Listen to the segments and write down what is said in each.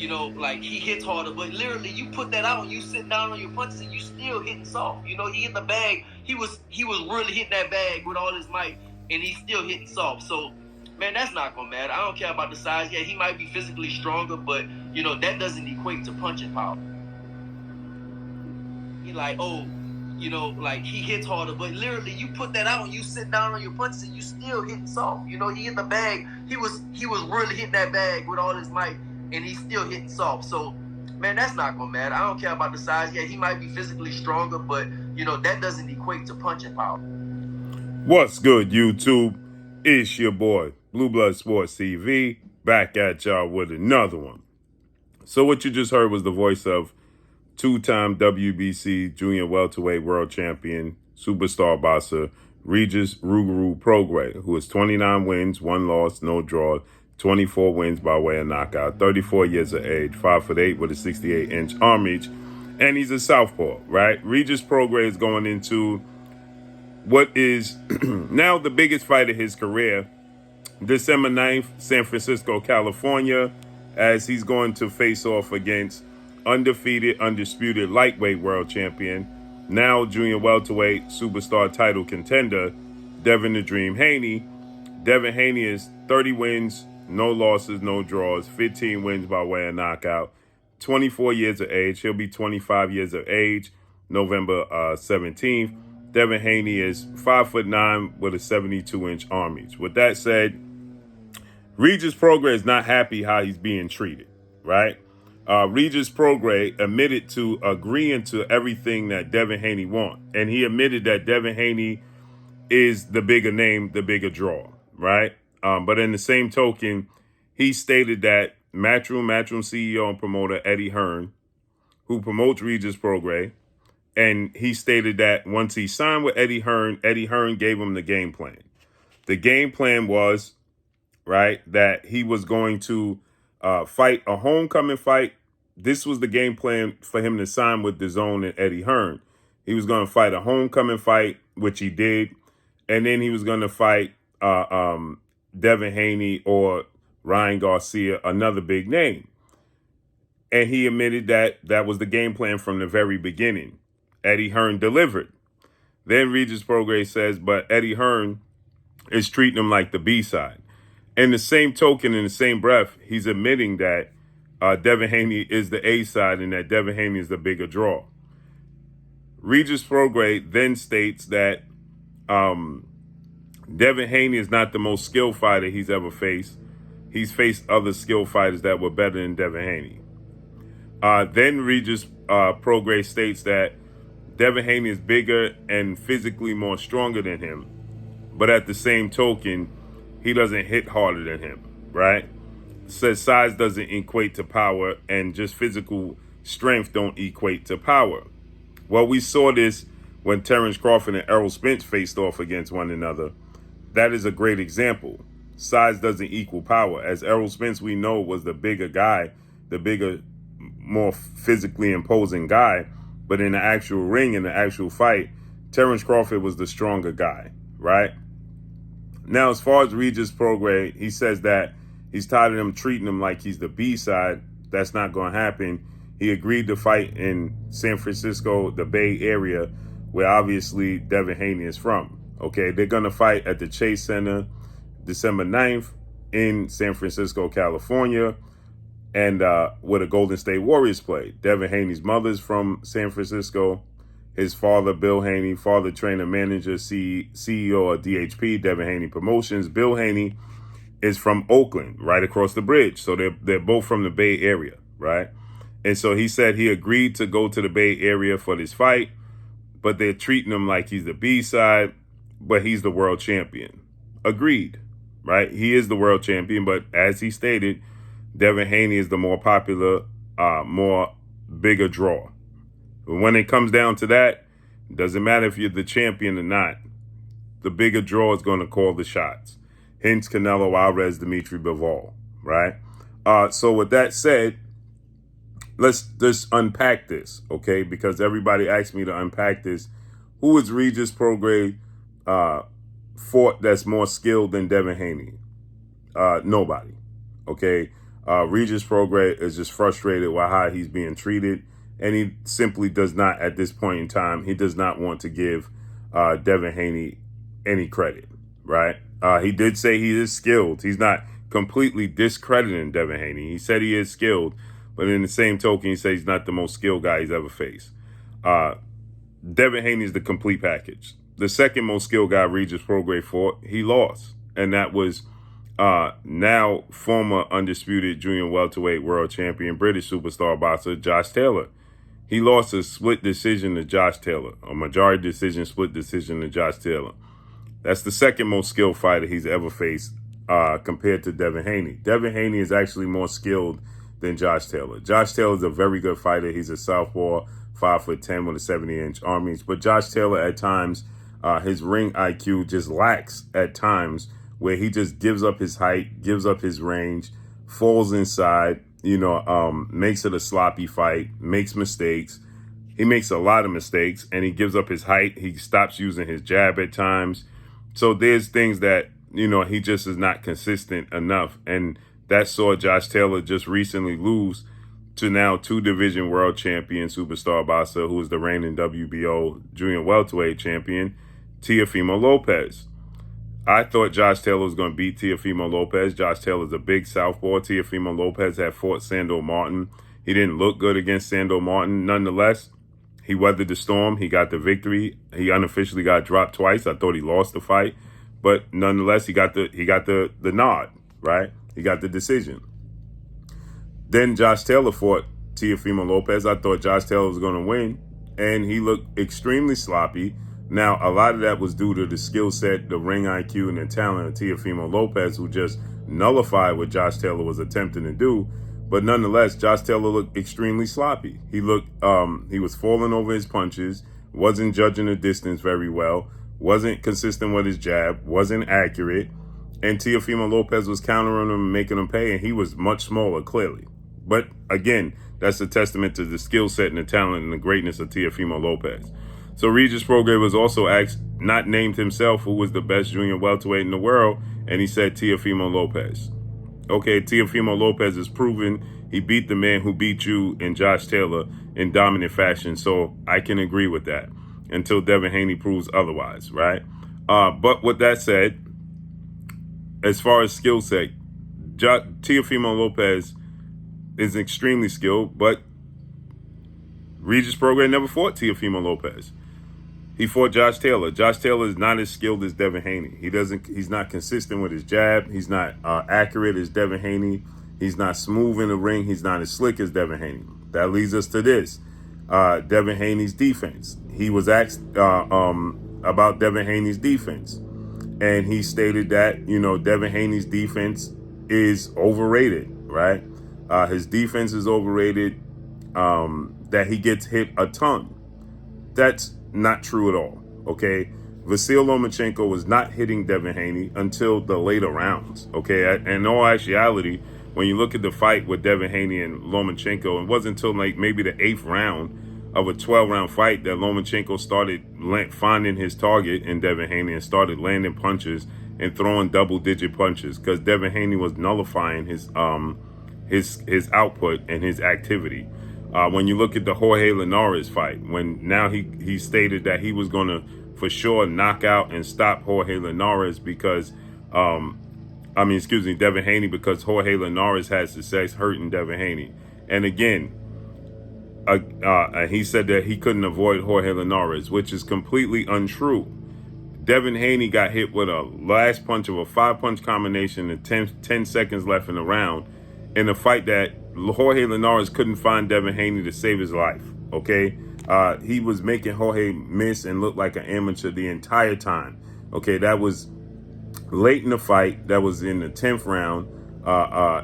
like he hits harder, but literally you put that out and you sit down on your punches and you still hitting soft. He hit the bag. He was really hitting that bag with all his might, and he's still hitting soft. So, man, that's not gonna matter. I don't care about the size. Yeah, he might be physically stronger, but that doesn't equate to punching power. He like, like he hits harder, but literally you put that out and you sit down on your punches and you still hitting soft. He hit the bag. He was really hitting that bag with all his might, and he's still hitting soft. So, man, that's not gonna matter. I don't care about the size. Yeah, he might be physically stronger, but that doesn't equate to punching power. What's good, YouTube? It's your boy, Blue Blood Sports TV, back at y'all with another one. So what you just heard was the voice of two-time WBC junior welterweight world champion, superstar boxer, Regis Prograis, who has 29 wins, 1 loss, no draw, 24 wins by way of knockout, 34 years of age, 5'8" with a 68-inch arm reach, and he's a southpaw, right? Regis Prograis is going into what is now the biggest fight of his career, December 9th, San Francisco, California, as he's going to face off against undefeated, undisputed lightweight world champion, now junior welterweight superstar title contender, Devin the Dream Haney. Devin Haney is 30 wins, no losses, no draws, 15 wins by way of knockout, 24 years of age. He'll be 25 years of age, November 17th. Devin Haney is 5'9" with a 72-inch arm reach. With that said, Regis Prograis is not happy how he's being treated, right? Regis Prograis admitted to agreeing to everything that Devin Haney wants. And he admitted that Devin Haney is the bigger name, the bigger draw, right? But in the same token, he stated that Matchroom CEO and promoter Eddie Hearn, who promotes Regis Prograis, and he stated that once he signed with Eddie Hearn gave him the game plan. The game plan was, right, that he was going to fight a homecoming fight. This was the game plan for him to sign with DAZN and Eddie Hearn. He was going to fight a homecoming fight, which he did, and then he was going to fight Devin Haney or Ryan Garcia, another big name. And he admitted that that was the game plan from the very beginning. Eddie Hearn delivered. Then Regis Prograis says, but Eddie Hearn is treating him like the B-side. In the same token, in the same breath, he's admitting that Devin Haney is the A-side and that Devin Haney is the bigger draw. Regis Prograis then states that Devin Haney is not the most skilled fighter he's ever faced. He's faced other skilled fighters that were better than Devin Haney. Then Regis Prograis states that Devin Haney is bigger and physically more stronger than him. But at the same token, he doesn't hit harder than him, right? Says size doesn't equate to power and just physical strength don't equate to power. Well, we saw this when Terrence Crawford and Errol Spence faced off against one another. That is a great example. Size doesn't equal power. As Errol Spence, we know, was the bigger guy, the bigger, more physically imposing guy. But in the actual ring, in the actual fight, Terrence Crawford was the stronger guy, right? Now, as far as Regis Prograis, he says that he's tired of them treating him like he's the B-side. That's not going to happen. He agreed to fight in San Francisco, the Bay Area, where obviously Devin Haney is from. Okay, they're going to fight at the Chase Center December 9th in San Francisco, California, and where the Golden State Warriors play. Devin Haney's mother's from San Francisco. His father, Bill Haney, father, trainer, manager, CEO of DHP, Devin Haney Promotions. Bill Haney is from Oakland, right across the bridge. So they're both from the Bay Area, right? And so he said he agreed to go to the Bay Area for this fight, but they're treating him like he's the B-side, but he's the world champion. Agreed, right? He is the world champion, but as he stated, Devin Haney is the more popular, more bigger draw. But when it comes down to that, it doesn't matter if you're the champion or not. The bigger draw is going to call the shots. Hence Canelo Alvarez, Dimitri Bivol, right? So with that said, let's just unpack this, okay? Because everybody asked me to unpack this. Who is Regis Prograis fought that's more skilled than Devin Haney? Nobody, okay? Regis Prograis is just frustrated with how he's being treated, and he simply does not, at this point in time, he does not want to give Devin Haney any credit, right? He did say he is skilled. He's not completely discrediting Devin Haney. He said he is skilled, but in the same token, he said he's not the most skilled guy he's ever faced. Devin Haney is the complete package. The second most skilled guy Regis Prograis fought, he lost, and that was now former undisputed junior welterweight world champion British superstar boxer Josh Taylor. He lost a split decision to Josh Taylor, a majority decision, split decision to Josh Taylor. That's the second most skilled fighter he's ever faced compared to Devin Haney. Devin Haney is actually more skilled than Josh Taylor. Josh Taylor is a very good fighter. He's a southpaw, 5'10" with a 70-inch arm reach. But Josh Taylor, at times, his ring IQ just lacks at times, where he just gives up his height, gives up his range, falls inside, makes it a sloppy fight, makes mistakes. He makes a lot of mistakes, and he gives up his height. He stops using his jab at times. So there's things that, he just is not consistent enough. And that saw Josh Taylor just recently lose to now 2-division world champion superstar boxer, who is the reigning WBO junior welterweight champion, Teofimo Lopez. I thought Josh Taylor was going to beat Teofimo Lopez. Josh Taylor's a big southpaw. Teofimo Lopez had fought Sando Martin. He didn't look good against Sando Martin. Nonetheless, he weathered the storm. He got the victory. He unofficially got dropped twice. I thought he lost the fight, but nonetheless, he got the nod, right? He got the decision. Then Josh Taylor fought Teofimo Lopez. I thought Josh Taylor was going to win, and he looked extremely sloppy. Now, a lot of that was due to the skill set, the ring IQ, and the talent of Teofimo Lopez, who just nullified what Josh Taylor was attempting to do. But nonetheless, Josh Taylor looked extremely sloppy. He was falling over his punches, wasn't judging the distance very well, wasn't consistent with his jab, wasn't accurate. And Teofimo Lopez was countering him and making him pay, and he was much smaller, clearly. But again, that's a testament to the skill set and the talent and the greatness of Teofimo Lopez. So Regis Prograis was also asked, not named himself, who was the best junior welterweight in the world, and he said Teofimo Lopez. Okay, Teofimo Lopez is proven he beat the man who beat you in Josh Taylor in dominant fashion, so I can agree with that until Devin Haney proves otherwise, right? But with that said, as far as skill set, Teofimo Lopez is extremely skilled, but Regis Prograis never fought Teofimo Lopez. He fought Josh Taylor. Josh Taylor is not as skilled as Devin Haney. He's not consistent with his jab. He's not accurate as Devin Haney. He's not smooth in the ring. He's not as slick as Devin Haney. That leads us to this. Devin Haney's defense. He was asked about Devin Haney's defense, and he stated that, Devin Haney's defense is overrated, right? His defense is overrated, that he gets hit a ton. That's not true at all, okay? Vasyl Lomachenko was not hitting Devin Haney until the later rounds, okay? In all actuality, when you look at the fight with Devin Haney and Lomachenko, it wasn't until maybe the 8th round of a 12-round fight that Lomachenko started finding his target in Devin Haney and started landing punches and throwing double-digit punches, because Devin Haney was nullifying his output and his activity. When you look at the Jorge Linares fight, when now he stated that he was going to for sure knock out and stop Jorge Linares because, Devin Haney, because Jorge Linares had success hurting Devin Haney. And again, he said that he couldn't avoid Jorge Linares, which is completely untrue. Devin Haney got hit with a last punch of a 5-punch combination and 10 seconds left in the round in a fight that Jorge Linares couldn't find Devin Haney to save his life, okay? He was making Jorge miss and look like an amateur the entire time, okay? That was late in the fight. That was in the 10th round,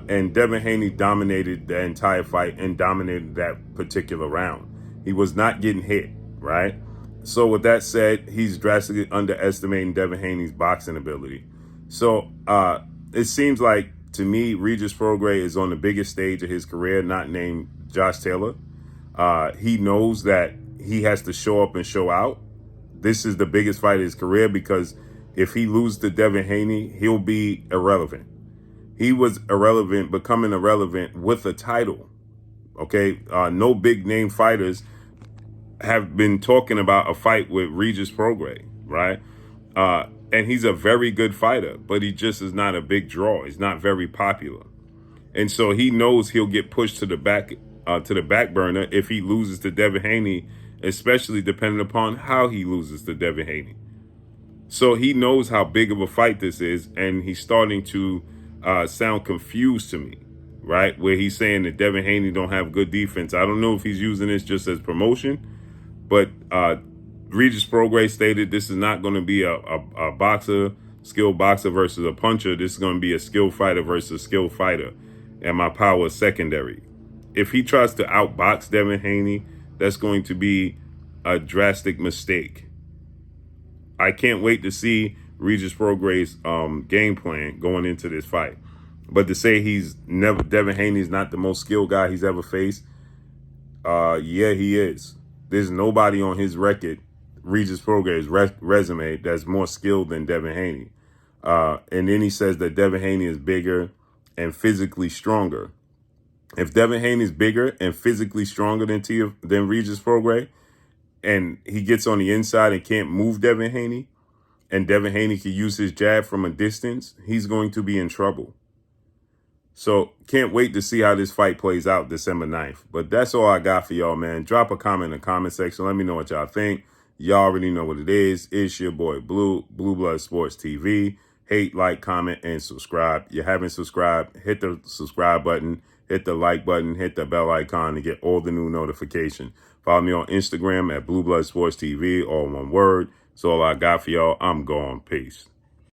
and Devin Haney dominated the entire fight and dominated that particular round. He was not getting hit, right? So with that said, he's drastically underestimating Devin Haney's boxing ability. So it seems like, to me, Regis Prograis is on the biggest stage of his career, not named Josh Taylor. He knows that he has to show up and show out. This is the biggest fight of his career, because if he loses to Devin Haney, he'll be irrelevant. He was irrelevant, becoming irrelevant with a title. Okay, no big name fighters have been talking about a fight with Regis Prograis, right? And he's a very good fighter, but he just is not a big draw. He's not very popular, and so he knows he'll get pushed to the back burner if he loses to Devin Haney, especially depending upon how he loses to Devin Haney. So he knows how big of a fight this is, and he's starting to sound confused to me, right? Where he's saying that Devin Haney don't have good defense. I don't know if he's using this just as promotion, but Regis Prograis stated this is not going to be a boxer, skilled boxer versus a puncher. This is going to be a skilled fighter versus a skilled fighter, and my power is secondary. If he tries to outbox Devin Haney, that's going to be a drastic mistake. I can't wait to see Regis Prograis' game plan going into this fight. But to say Devin Haney's not the most skilled guy he's ever faced, yeah, he is. There's nobody on his record, Regis Prograis' resume, that's more skilled than Devin Haney. And then he says that Devin Haney is bigger and physically stronger. If Devin Haney is bigger and physically stronger than Regis Prograis, and he gets on the inside and can't move Devin Haney, and Devin Haney can use his jab from a distance, he's going to be in trouble. So can't wait to see how this fight plays out December 9th. But that's all I got for y'all, man. Drop a comment in the comment section. Let me know what y'all think. Y'all already know what it is. It's your boy Blue Blood Sports TV. Hate, like, comment, and subscribe. You haven't subscribed, hit the subscribe button, hit the like button, hit the bell icon to get all the new notifications. Follow me on Instagram at Blue Blood Sports TV, all one word. That's all I got for y'all. I'm gone. Peace.